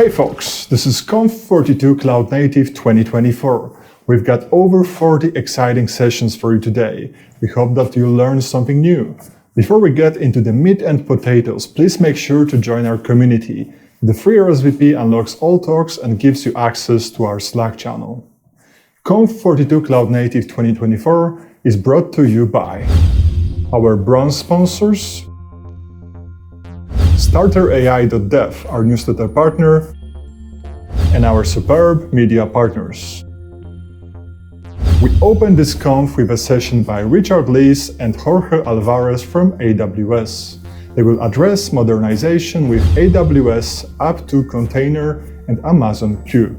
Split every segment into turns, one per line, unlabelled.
Hey folks, this is Conf42 Cloud Native 2024. We've got over 40 exciting sessions for you today. We hope that you learned something new. Before we get into the meat and potatoes, please make sure to join our community. The free RSVP unlocks all talks and gives you access to our Slack channel. Conf42 Cloud Native 2024 is brought to you by our bronze sponsors, StarterAI.dev, our newsletter partner, and our superb media partners. We opened this conf with a session by Richard Lees and Jorge Alvarez from AWS. They will address modernization with AWS App2 Container and Amazon Q.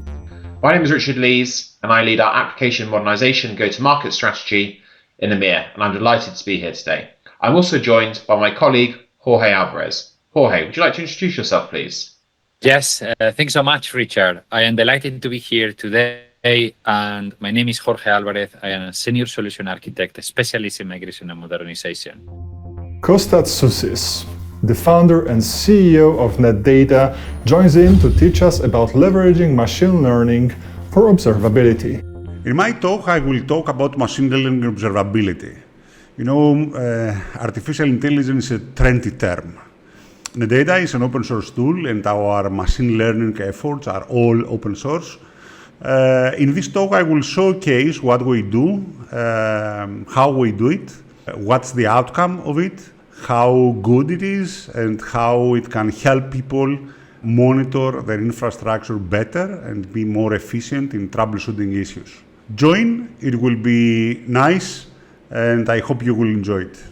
My name is Richard Lees, and I lead our application modernization go-to-market strategy in EMEA, and I'm delighted to be here today. I'm also joined by my colleague, Jorge Alvarez. Jorge, would you like to introduce yourself, please?
Yes, thanks so much, Richard. I am delighted to be here today, and my name is Jorge Alvarez. I am a senior solution architect, specialist in migration and modernization.
Costa Tsaousis, the founder and CEO of NetData, joins in to teach us about leveraging machine learning for observability.
In my talk, I will talk about machine learning observability. Artificial intelligence is a trendy term. NetData is an open source tool, and our machine learning efforts are all open source. In this talk, I will showcase what we do, how we do it, what's the outcome of it, how good it is, and how it can help people monitor their infrastructure better and be more efficient in troubleshooting issues. Join, it will be nice, and I hope you will enjoy it.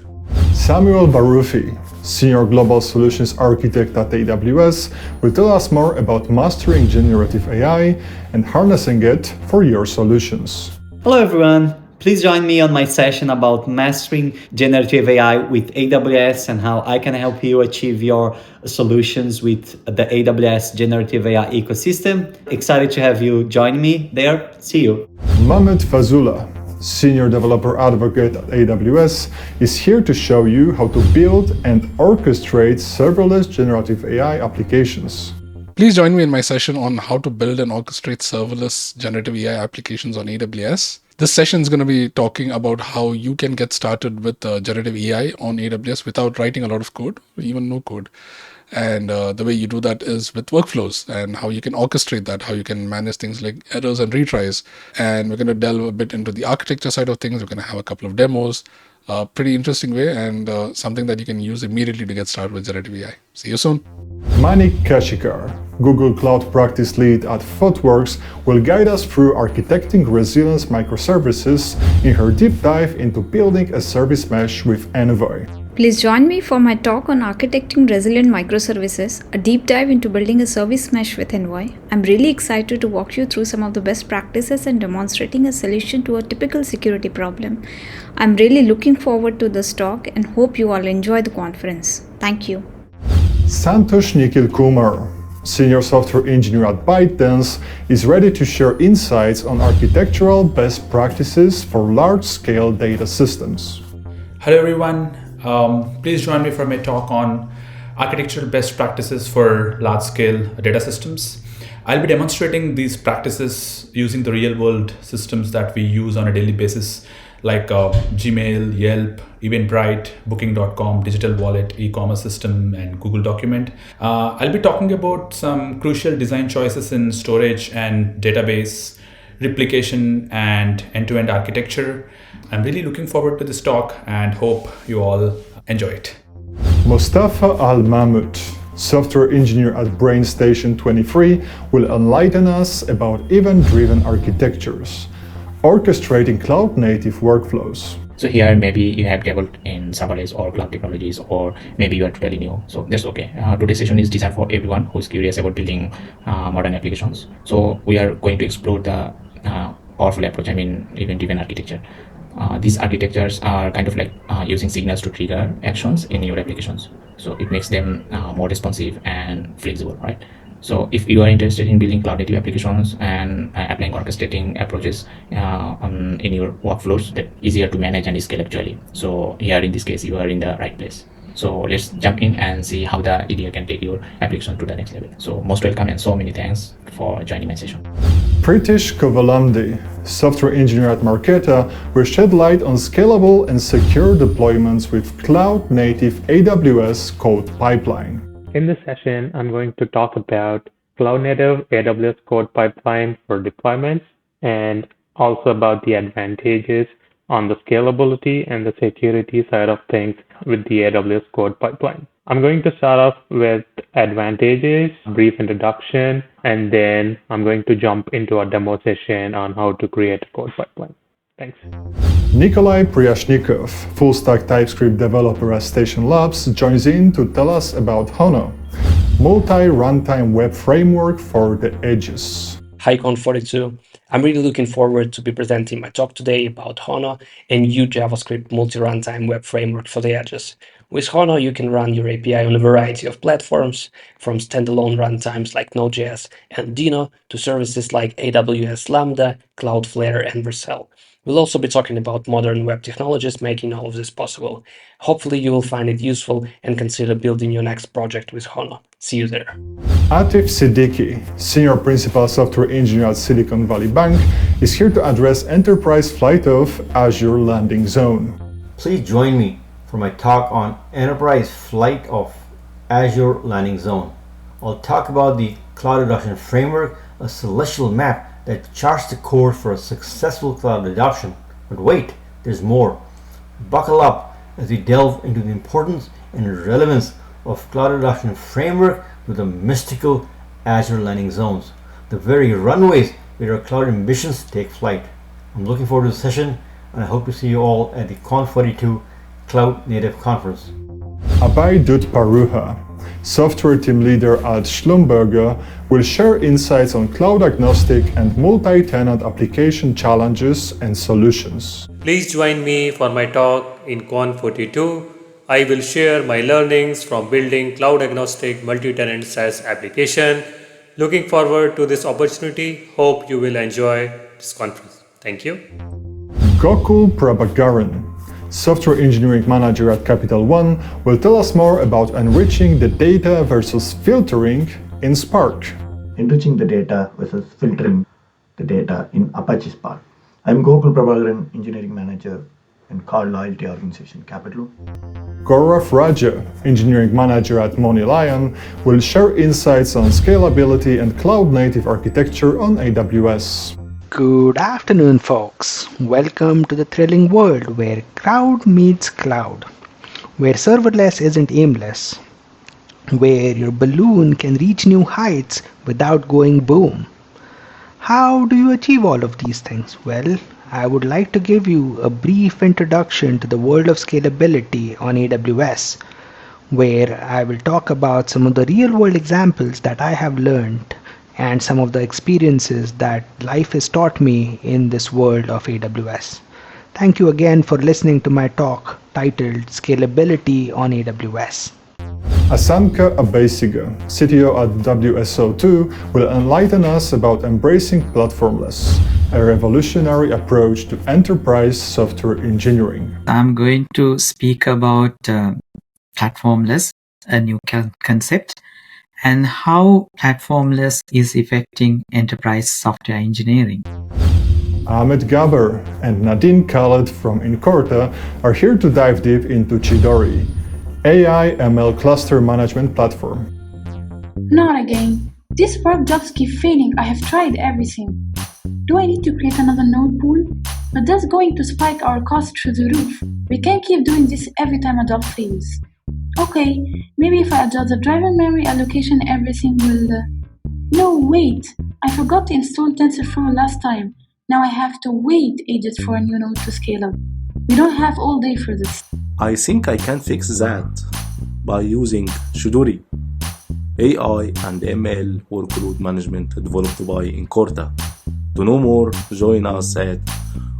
Samuel Barufi, Senior Global Solutions Architect at AWS, will tell us more about mastering generative AI and harnessing it for your solutions.
Hello everyone, please join me on my session about mastering generative AI with AWS and how I can help you achieve your solutions with the AWS generative AI ecosystem. Excited to have you join me there. See you.
Mohammed Fazalullah, Senior Developer Advocate at AWS, is here to show you how to build and orchestrate serverless generative AI applications.
Please join me in my session on how to build and orchestrate serverless generative AI applications on AWS. This session is going to be talking about how you can get started with generative AI on AWS without writing a lot of code, even no code. And the way you do that is with workflows and how you can orchestrate that, how you can manage things like errors and retries. And we're going to delve a bit into the architecture side of things. We're going to have a couple of demos, pretty interesting way, and something that you can use immediately to get started with generative AI. See you soon.
Manik Kashikar, Google Cloud Practice Lead at ThoughtWorks, will guide us through architecting resilience microservices in her deep dive into building a service mesh with Envoy.
Please join me for my talk on architecting resilient microservices, a deep dive into building a service mesh with Envoy. I'm really excited to walk you through some of the best practices and demonstrating a solution to a typical security problem. I'm really looking forward to this talk and hope you all enjoy the conference. Thank you.
Santosh Nikhil Kumar, Senior Software Engineer at ByteDance, is ready to share insights on architectural best practices for large-scale data systems.
Hello everyone. Please join me for my talk on architectural best practices for large-scale data systems. I'll be demonstrating these practices using the real-world systems that we use on a daily basis, like Gmail, Yelp, Eventbrite, Booking.com, Digital Wallet, e-commerce system, and Google Document. I'll be talking about some crucial design choices in storage and database, replication, and end-to-end architecture. I'm really looking forward to this talk and hope you all enjoy it.
Mostafa Al Mahmud, Software Engineer at BrainStation23, will enlighten us about event-driven architectures, orchestrating cloud-native workflows.
So here maybe you have dabbled in serverless or cloud technologies, or maybe you are totally new. So that's okay. Today's session is designed for everyone who's curious about building modern applications. So we are going to explore the powerful approach, event-driven architecture. These architectures are kind of like using signals to trigger actions in your applications. So it makes them more responsive and flexible, right? So if you are interested in building cloud native applications and applying orchestrating approaches in your workflows, that easier to manage and scale actually. So here in this case, you are in the right place. So let's jump in and see how the EDA can take your application to the next level. So most welcome and so many thanks for joining my session.
Prithvish Kovelamudi, software engineer at Marqeta, will shed light on scalable and secure deployments with cloud-native AWS code pipeline.
In this session, I'm going to talk about cloud-native AWS code pipeline for deployments and also about the advantages on the scalability and the security side of things with the AWS code pipeline. I'm going to start off with advantages, brief introduction, and then I'm going to jump into a demo session on how to create a code pipeline. Thanks.
Nikolay Pryanishnikov, full-stack TypeScript developer at Station Labs, joins in to tell us about Hono, multi-runtime web framework for the edges.
Hi Conf42. I'm really looking forward to be presenting my talk today about Hono, a new JavaScript multi-runtime web framework for the edges. With Hono, you can run your API on a variety of platforms, from standalone runtimes like Node.js and Dino to services like AWS Lambda, Cloudflare, and Vercel. We'll also be talking about modern web technologies making all of this possible. Hopefully you will find it useful and consider building your next project with Hono. See you there.
Atif Siddiqui, Senior Principal Software Engineer at Silicon Valley Bank, is here to address enterprise flight of Azure Landing Zone.
Please join me for my talk on enterprise flight of Azure Landing Zone. I'll talk about the Cloud Adoption Framework, a celestial map that charts the course for a successful cloud adoption. But wait, there's more. Buckle up as we delve into the importance and relevance of Cloud Adoption Framework to the mystical Azure Landing Zones, the very runways where our cloud ambitions take flight. I'm looking forward to the session, and I hope to see you all at the Conf42 Cloud Native Conference.
Abhay Paruha, software team leader at Schlumberger, will share insights on cloud-agnostic and multi-tenant application challenges and solutions.
Please join me for my talk in Conf42. I will share my learnings from building cloud-agnostic multi-tenant SaaS application. Looking forward to this opportunity. Hope you will enjoy this conference. Thank you.
Gokul Prabagaren, Software Engineering Manager at Capital One, will tell us more about enriching the data versus filtering in Spark.
Enriching the data versus filtering the data in Apache Spark. I'm Gokul Prabagaren, Engineering Manager in Car Loyalty Organization Capital.
Gaurav Raje, Engineering Manager at MoneyLion, will share insights on scalability and cloud-native architecture on AWS.
Good afternoon, folks. Welcome to the thrilling world where crowd meets cloud, where serverless isn't aimless, where your balloon can reach new heights without going boom. How do you achieve all of these things? Well, I would like to give you a brief introduction to the world of scalability on AWS, where I will talk about some of the real-world examples that I have learned and some of the experiences that life has taught me in this world of AWS. Thank you again for listening to my talk titled Scalability on AWS.
Asanka Abeysinghe, CTO at WSO2, will enlighten us about embracing platformless, a revolutionary approach to enterprise software engineering.
I'm going to speak about platformless, a new concept, and how platformless is affecting enterprise software engineering.
Ahmed Gaber and Nadine Khaled from Incorta are here to dive deep into Chidori, AI ML cluster management platform.
Not again. This work jobs keep failing. I have tried everything. Do I need to create another node pool? But that's going to spike our cost through the roof. We can't keep doing this every time a job fails. Okay, maybe if I adjust the driver memory allocation, everything will... No, wait! I forgot to install TensorFlow last time. Now I have to wait ages for a new node to scale up. We don't have all day for this.
I think I can fix that by using Chidori, AI and ML workload management developed by Incorta. To know more, join us at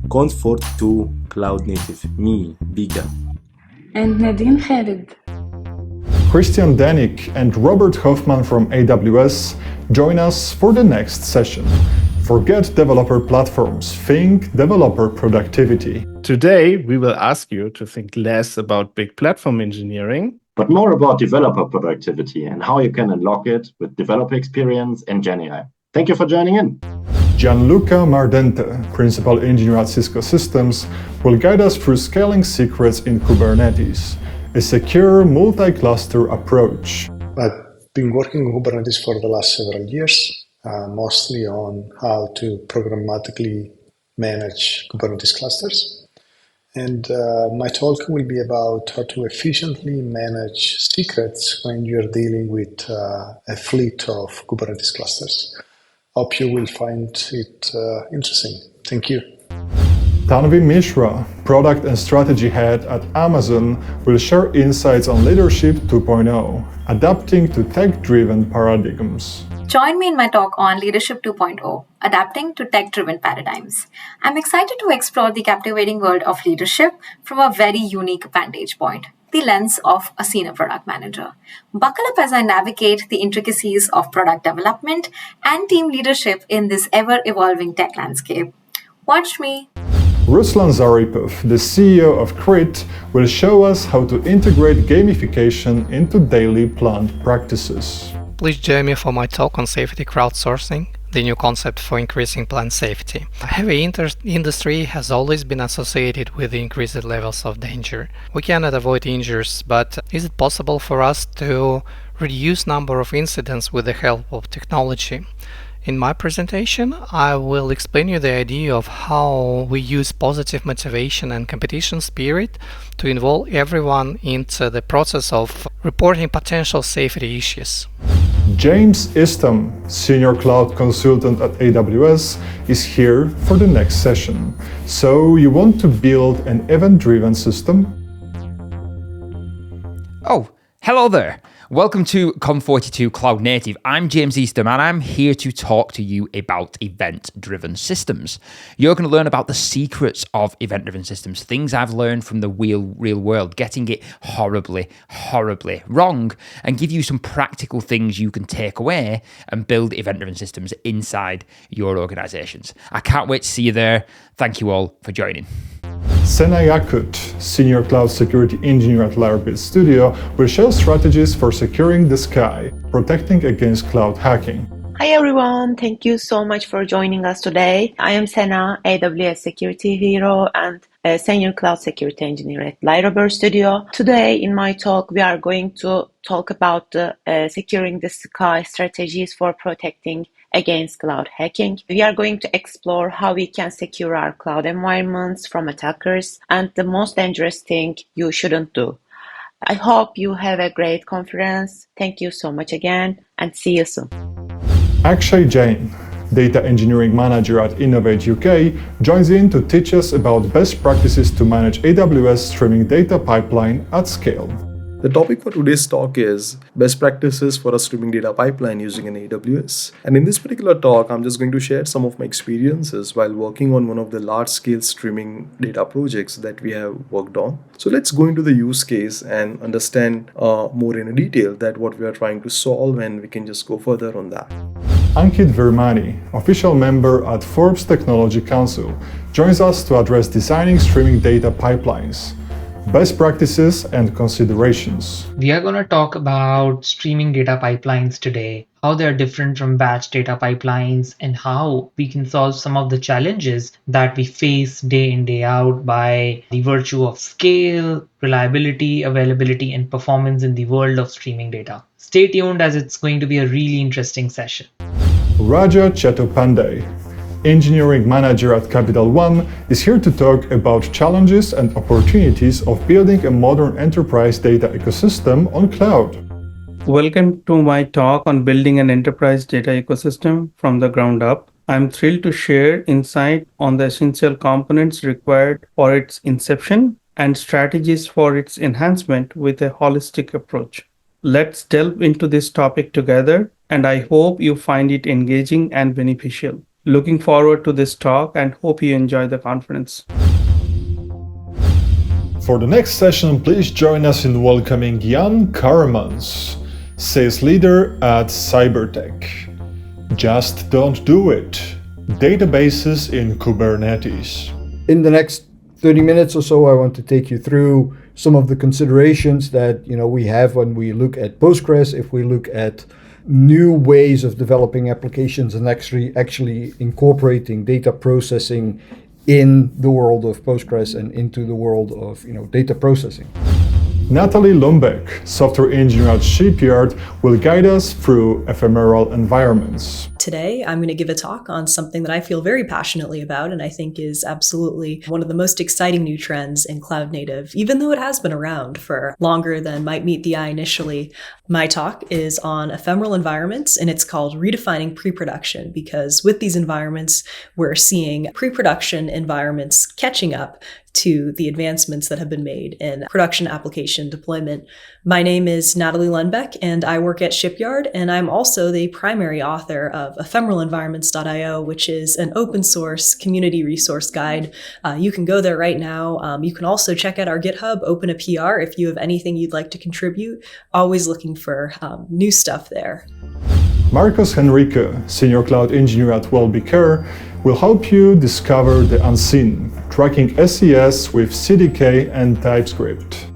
Conf42 Cloud Native, me, Bika.
And Nadine Khaled.
Christian Danik and Robert Hoffman from AWS join us for the next session. Forget developer platforms, think developer productivity.
Today, we will ask you to think less about big platform engineering, but more about developer productivity and how you can unlock it with developer experience and GenAI. Thank you for joining in.
Gianluca Mardente, Principal Engineer at Cisco Systems, will guide us through scaling secrets in Kubernetes, a secure multi-cluster approach.
I've been working on Kubernetes for the last several years, mostly on how to programmatically manage Kubernetes clusters. And my talk will be about how to efficiently manage secrets when you're dealing with a fleet of Kubernetes clusters. Hope you will find it interesting. Thank you.
Tanvi Mishra, Product and Strategy Head at Amazon, will share insights on Leadership 2.0, adapting to tech-driven paradigms.
Join me in my talk on Leadership 2.0, adapting to tech-driven paradigms. I'm excited to explore the captivating world of leadership from a very unique vantage point, the lens of a senior product manager. Buckle up as I navigate the intricacies of product development and team leadership in this ever-evolving tech landscape. Watch me.
Ruslan Zaripov, the CEO of Crit, will show us how to integrate gamification into daily planned practices.
Please join me for my talk on safety crowdsourcing, the new concept for increasing plant safety. Heavy industry has always been associated with increased levels of danger. We cannot avoid injuries, but is it possible for us to reduce number of incidents with the help of technology? In my presentation, I will explain you the idea of how we use positive motivation and competition spirit to involve everyone into the process of reporting potential safety issues.
James Istam, Senior Cloud Consultant at AWS, is here for the next session. So you want to build an event-driven system?
Oh, hello there. Welcome to Conf42 Cloud Native. I'm James Eastham and I'm here to talk to you about event-driven systems. You're going to learn about the secrets of event-driven systems, things I've learned from the real world, getting it horribly wrong, and give you some practical things you can take away and build event-driven systems inside your organizations. I can't wait to see you there. Thank you all for joining.
Sena Yakut, Senior Cloud Security Engineer at Laravel Studio, will show strategies for securing the sky, protecting against cloud hacking.
Hi everyone, thank you so much for joining us today. I am Sena, AWS Security Hero and a Senior Cloud Security Engineer at Laravel Studio. Today in my talk, we are going to talk about securing the sky strategies for protecting against cloud hacking. We are going to explore how we can secure our cloud environments from attackers and the most dangerous thing you shouldn't do. I hope you have a great conference. Thank you so much again and see you soon.
Akshay Jain, Data Engineering Manager at Innovate UK, joins in to teach us about best practices to manage AWS streaming data pipeline at scale.
The topic for today's talk is best practices for a streaming data pipeline using an AWS. And in this particular talk, I'm just going to share some of my experiences while working on one of the large-scale streaming data projects that we have worked on. So let's go into the use case and understand more in detail that what we are trying to solve, and we can just go further on that.
Ankit Virmani, official member at Forbes Technology Council, joins us to address designing streaming data pipelines, best practices and considerations.
We are going to talk about streaming data pipelines today, how they are different from batch data pipelines, and how we can solve some of the challenges that we face day in, day out by the virtue of scale, reliability, availability, and performance in the world of streaming data. Stay tuned as it's going to be a really interesting session.
Raja Chattopadhyay, Engineering Manager at Capital One, is here to talk about challenges and opportunities of building a modern enterprise data ecosystem on cloud.
Welcome to my talk on building an enterprise data ecosystem from the ground up. I'm thrilled to share insight on the essential components required for its inception and strategies for its enhancement with a holistic approach. Let's delve into this topic together, and I hope you find it engaging and beneficial. Looking forward to this talk and hope you enjoy the conference.
For the next session, please join us in welcoming Jan Karmans, sales leader at Cybertech. Just don't do it. Databases in Kubernetes.
In the next 30 minutes or so, I want to take you through
some of the considerations that we have when we look at Postgres, if we look at new ways of developing applications and actually incorporating data processing in the world of Postgres and into the world of data processing.
Natalie Lunbeck, software engineer at Shipyard, will guide us through ephemeral environments.
Today, I'm going to give a talk on something that I feel very passionately about and I think is absolutely one of the most exciting new trends in cloud native, even though it has been around for longer than might meet the eye initially. My talk is on ephemeral environments and it's called Redefining Pre-Production, because with these environments, we're seeing pre-production environments catching up to the advancements that have been made in production application deployment. My name is Natalie Lunbeck and I work at Shipyard, and I'm also the primary author of ephemeralenvironments.io, which is an open source community resource guide. You can go there right now. You can also check out our GitHub, open a PR if you have anything you'd like to contribute. Always looking for new stuff there.
Marcos Henrique, senior cloud engineer at WellBeCare, will help you discover the unseen, tracking SES with CDK and TypeScript.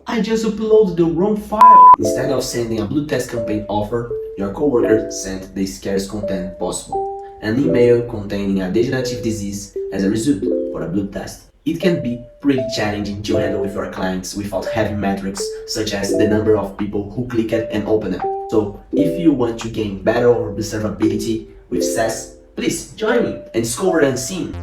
I just uploaded the wrong file. Instead of sending a blue test campaign offer, your coworker sent the scarce content possible, an email containing a degenerative disease as a result for a blood test. It can be pretty challenging to handle with your clients without having metrics such as the number of people who click it and open it. So if you want to gain better observability with SES, please join me and discover the unseen.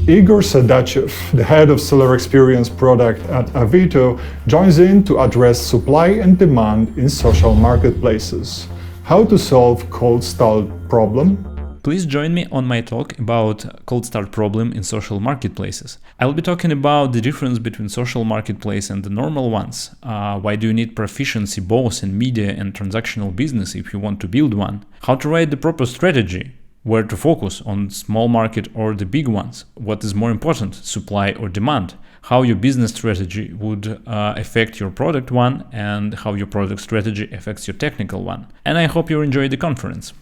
Igor Sedachev, the head of seller experience product at Avito, joins in to address supply and demand in social marketplaces. How to solve cold start problem?
Please join me on my talk about cold start problem in social marketplaces. I'll be talking about the difference between social marketplace and the normal ones. Why do you need proficiency both in media and transactional business if you want to build one? How to write the proper strategy? Where to focus, on small market or the big ones? What is more important, supply or demand? How your business strategy would affect your product one, and how your product strategy affects your technical one. And I hope you enjoy the conference.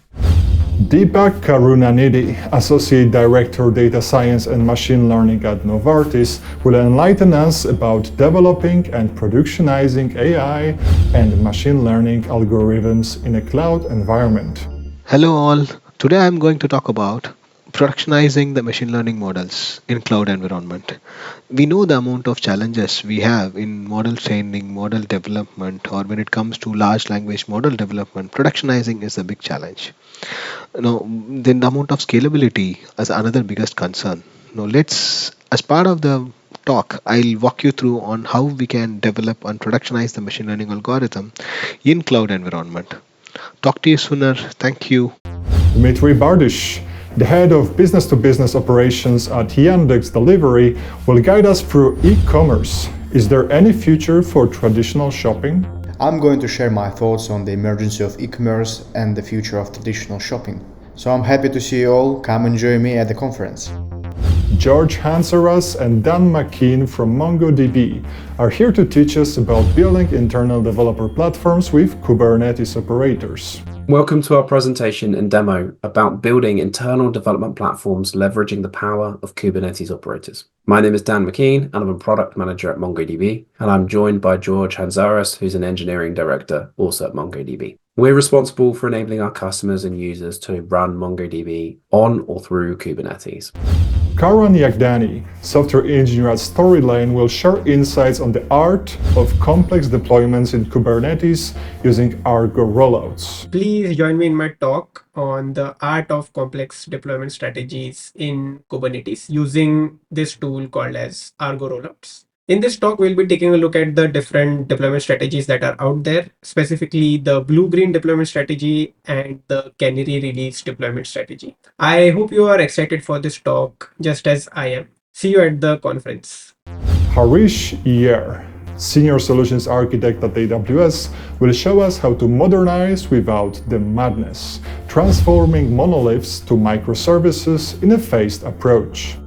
Deepak Karunanidhi, Associate Director Data Science and Machine Learning at Novartis, will enlighten us about developing and productionizing AI and machine learning algorithms in a cloud environment.
Hello all. Today I'm going to talk about productionizing the machine learning models in cloud environment. We know the amount of challenges we have in model training, model development, or when it comes to large language model development, productionizing is a big challenge. Then the amount of scalability is another biggest concern. As part of the talk, I'll walk you through on how we can develop and productionize the machine learning algorithm in cloud environment. Talk to you sooner. Thank you.
Dmitry Bardysh, the head of business-to-business operations at Yandex Delivery, will guide us through e-commerce. Is there any future for traditional shopping?
I'm going to share my thoughts on the emergence of e-commerce and the future of traditional shopping. So I'm happy to see you all. Come and join me at the conference.
George Hansaras and Dan McKean from MongoDB are here to teach us about building internal developer platforms with Kubernetes operators.
Welcome to our presentation and demo about building internal development platforms leveraging the power of Kubernetes operators. My name is Dan McKean and I'm a product manager at MongoDB, and I'm joined by George Hansaras, who's an engineering director also at MongoDB. We're responsible for enabling our customers and users to run MongoDB on or through Kubernetes.
Karan Jagtiani, software engineer at Storyline, will share insights on the art of complex deployments in Kubernetes using Argo rollouts.
Please join me in my talk on the art of complex deployment strategies in Kubernetes using this tool called as Argo rollouts. In this talk, we'll be taking a look at the different deployment strategies that are out there, specifically the blue-green deployment strategy and the canary release deployment strategy. I hope you are excited for this talk, just as I am. See you at the conference.
Harish Iyer, Senior Solutions Architect at AWS, will show us how to modernize without the madness, transforming monoliths to microservices in a phased approach.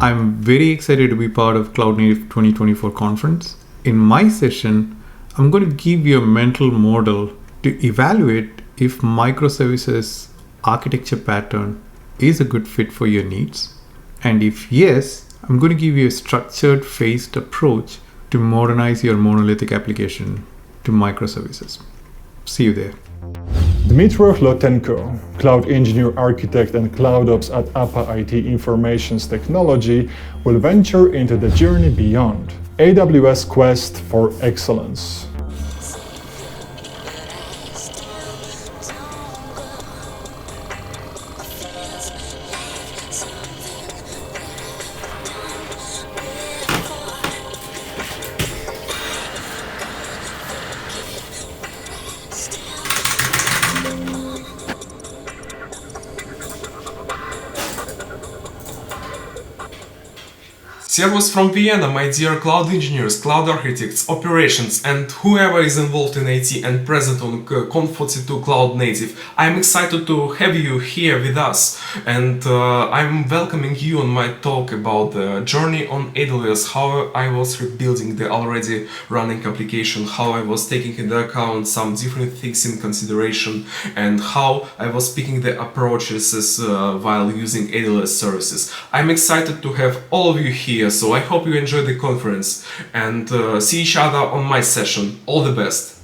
I'm very excited to be part of Cloud Native 2024 conference. In my session, I'm going to give you a mental model to evaluate if microservices architecture pattern is a good fit for your needs. And if yes, I'm going to give you a structured, phased approach to modernize your monolithic application to microservices. See you there.
Dmitry Bardysh, Cloud Engineer Architect and CloudOps at APA IT Informations Technology, will venture into the journey beyond AWS quest for excellence.
Servus from Vienna, my dear cloud engineers, cloud architects, operations, and whoever is involved in IT and present on Conf42 Cloud Native. I'm excited to have you here with us, and I'm welcoming you on my talk about the journey on AWS, how I was rebuilding the already running application, how I was taking into account some different things in consideration, and how I was picking the approaches while using AWS services. I'm excited to have all of you here. So I hope you enjoy the conference and see each other on my session. All the best.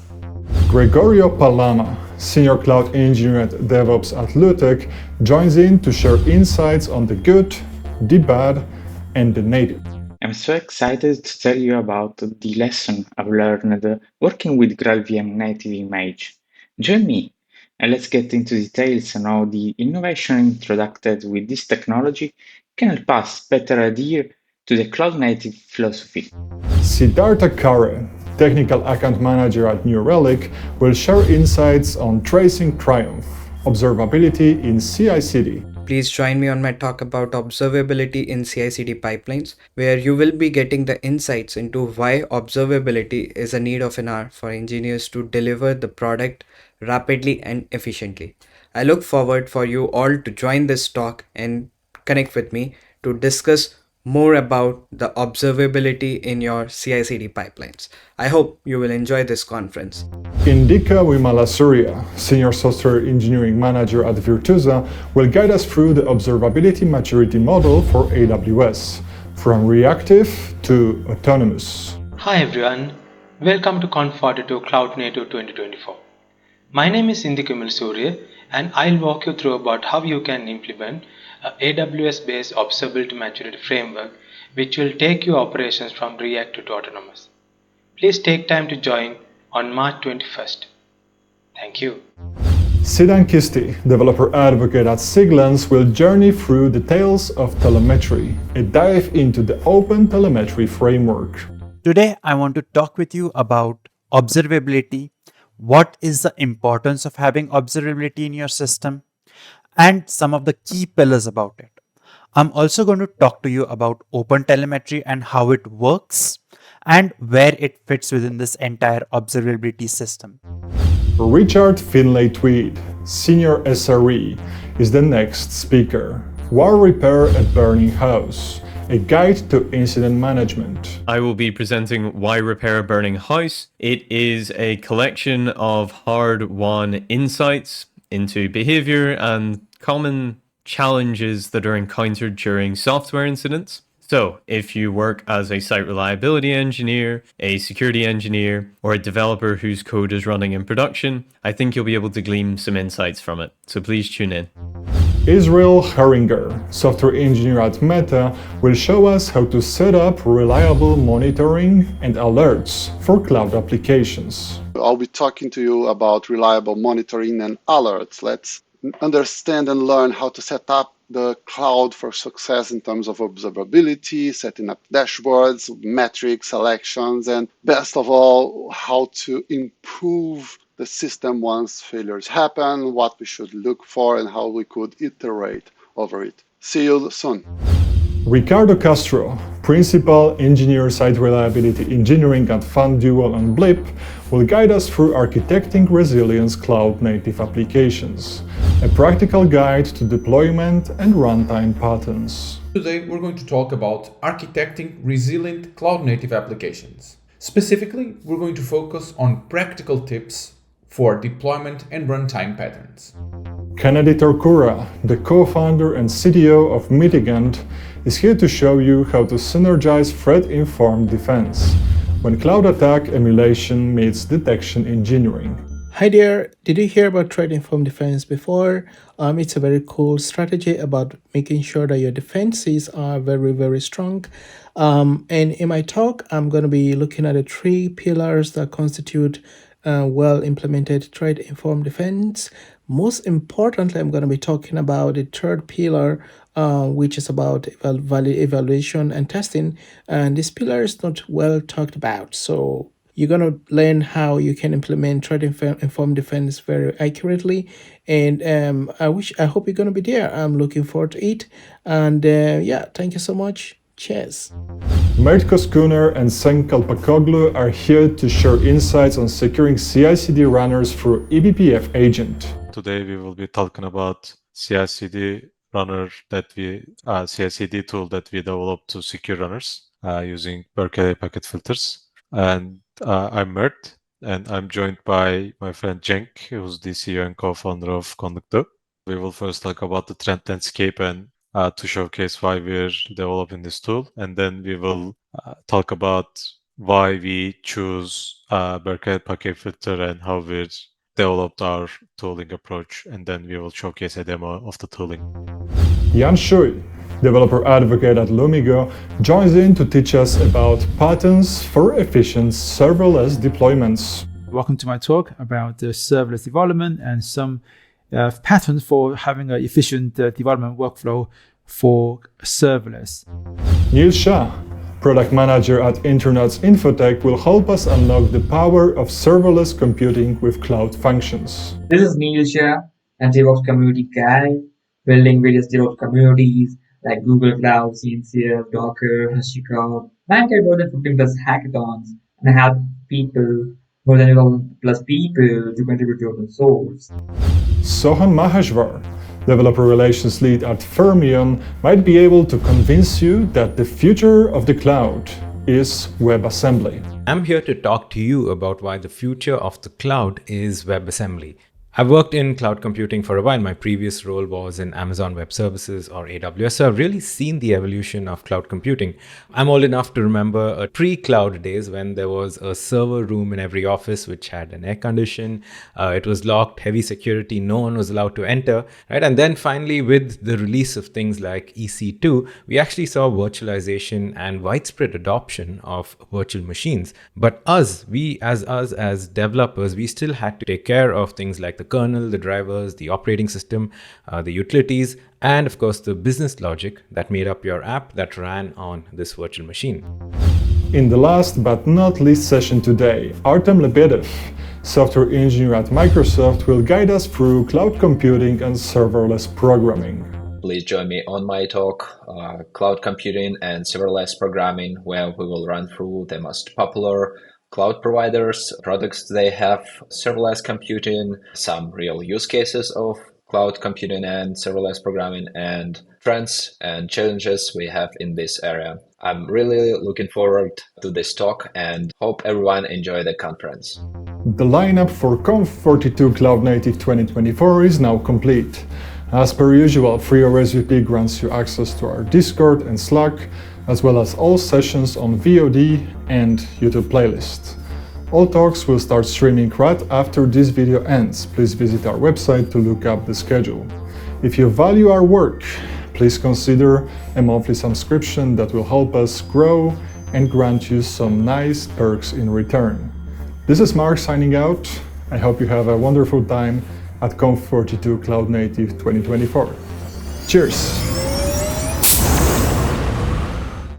Gregorio Palama, Senior Cloud Engineer at DevOps at Lutech, joins in to share insights on the good, the bad, and the native.
I'm so excited to tell you about the lesson I've learned working with GraalVM native image. Join me and let's get into details on how the innovation introduced with this technology can help us better adhere to the cloud-native philosophy.
Siddhartha Kare, Technical Account Manager at New Relic, will share insights on tracing triumph, observability in CI/CD.
Please join me on my talk about observability in CI/CD pipelines, where you will be getting the insights into why observability is a need of an hour for engineers to deliver the product rapidly and efficiently. I look forward for you all to join this talk and connect with me to discuss more about the observability in your CI/CD pipelines. I hope you will enjoy this conference.
Indika Vimalasuriya, Senior Software Engineering Manager at Virtusa, will guide us through the observability maturity model for AWS, from reactive to autonomous.
Hi everyone, welcome to Conf42 Cloud Native 2024. My name is Indika Vimalasuriya and I'll walk you through about how you can implement AWS-based observability maturity framework which will take your operations from reactive to autonomous. Please take time to join on March 21st. Thank you.
Sidan Kisti, developer advocate at Siglance, will journey through the tales of telemetry, a dive into the open telemetry framework.
Today, I want to talk with you about observability. What is the importance of having observability in your system? And some of the key pillars about it. I'm also going to talk to you about OpenTelemetry and how it works and where it fits within this entire observability system.
Richard Finlay Tweed, Senior SRE, is the next speaker. Wire repair at burning house, a guide to incident management.
I will be presenting Why Repair a Burning House. It is a collection of hard-won insights into behavior and common challenges that are encountered during software incidents. So if you work as a site reliability engineer, a security engineer, or a developer whose code is running in production, I think you'll be able to glean some insights from it. So please tune in.
Israel Heringer, software engineer at Meta, will show us how to set up reliable monitoring and alerts for cloud applications.
I'll be talking to you about reliable monitoring and alerts. Let's understand and learn how to set up the cloud for success in terms of observability, setting up dashboards, metrics, selections, and best of all, how to improve the system once failures happen, what we should look for, and how we could iterate over it. See you soon.
Ricardo Castro, Principal Engineer Site Reliability Engineering at FunDuel and Blip, will guide us through architecting resilience cloud-native applications, a practical guide to deployment and runtime patterns.
Today we're going to talk about architecting resilient cloud-native applications. Specifically, we're going to focus on practical tips for deployment and runtime patterns.
Kennedy Torkura, the co-founder and CTO of Mitigant, is here to show you how to synergize threat-informed defense when cloud attack emulation meets detection engineering.
Hi there, did you hear about threat-informed defense before? It's a very cool strategy about making sure that your defenses are very, very strong. And in my talk, I'm going to be looking at the 3 pillars that constitute well-implemented threat-informed defense. Most importantly, I'm going to be talking about the 3rd pillar, which is about value evaluation and testing. And this pillar is not well talked about. So you're going to learn how you can implement threat-informed defense very accurately. And I hope you're going to be there. I'm looking forward to it. And thank you so much. Cheers.
Mert Coskuner and Cenk Kalpakoglu are here to share insights on securing CI/CD runners through eBPF agent.
Today we will be talking about CI/CD runner CI/CD tool that we developed to secure runners using Berkeley packet filters. And I'm Mert, and I'm joined by my friend Cenk, who's the CEO and co-founder of Conf42. We will first talk about the trend landscape and to showcase why we're developing this tool, and then we will talk about why we choose Berkeley packet filter and how we developed our tooling approach, and then we will showcase a demo of the tooling.
Yan Shui, developer advocate at Lumigo, joins in to teach us about patterns for efficient serverless deployments.
Welcome to my talk about the serverless development and some patterns for having an efficient development workflow for serverless.
Neel Shah, product manager at Internet's Infotech, will help us unlock the power of serverless computing with cloud functions.
This is Neel Shah, a DevOps community guy, building various DevOps communities like Google Cloud, CNCF, Docker, HashiCorp. I carried more than 15 plus hackathons and I have more than 11 plus people to contribute to open source.
Sohan Maheshwar, developer relations lead at Fermion, might be able to convince you that the future of the cloud is WebAssembly.
I'm here to talk to you about why the future of the cloud is WebAssembly. I've worked in cloud computing for a while. My previous role was in Amazon Web Services or AWS. So I've really seen the evolution of cloud computing. I'm old enough to remember pre-cloud days when there was a server room in every office which had an air condition. It was locked, heavy security, no one was allowed to enter, right? And then finally, with the release of things like EC2, we actually saw virtualization and widespread adoption of virtual machines. But as developers, we still had to take care of things like the kernel, the drivers, the operating system, the utilities, and of course the business logic that made up your app that ran on this virtual machine.
In the last but not least session today, Artem Lebedev, software engineer at Microsoft, will guide us through cloud computing and serverless programming.
Please join me on my talk, Cloud Computing and Serverless Programming, where we will run through the most popular cloud providers, products they have, serverless computing, some real use cases of cloud computing and serverless programming, and trends and challenges we have in this area. I'm really looking forward to this talk and hope everyone enjoy the conference.
The lineup for Conf42 Cloud Native 2024 is now complete. As per usual, FreeRSVP grants you access to our Discord and Slack, as well as all sessions on VOD and YouTube playlist. All talks will start streaming right after this video ends. Please visit our website to look up the schedule. If you value our work, please consider a monthly subscription that will help us grow and grant you some nice perks in return. This is Mark signing out. I hope you have a wonderful time at Conf42 Cloud Native 2024. Cheers!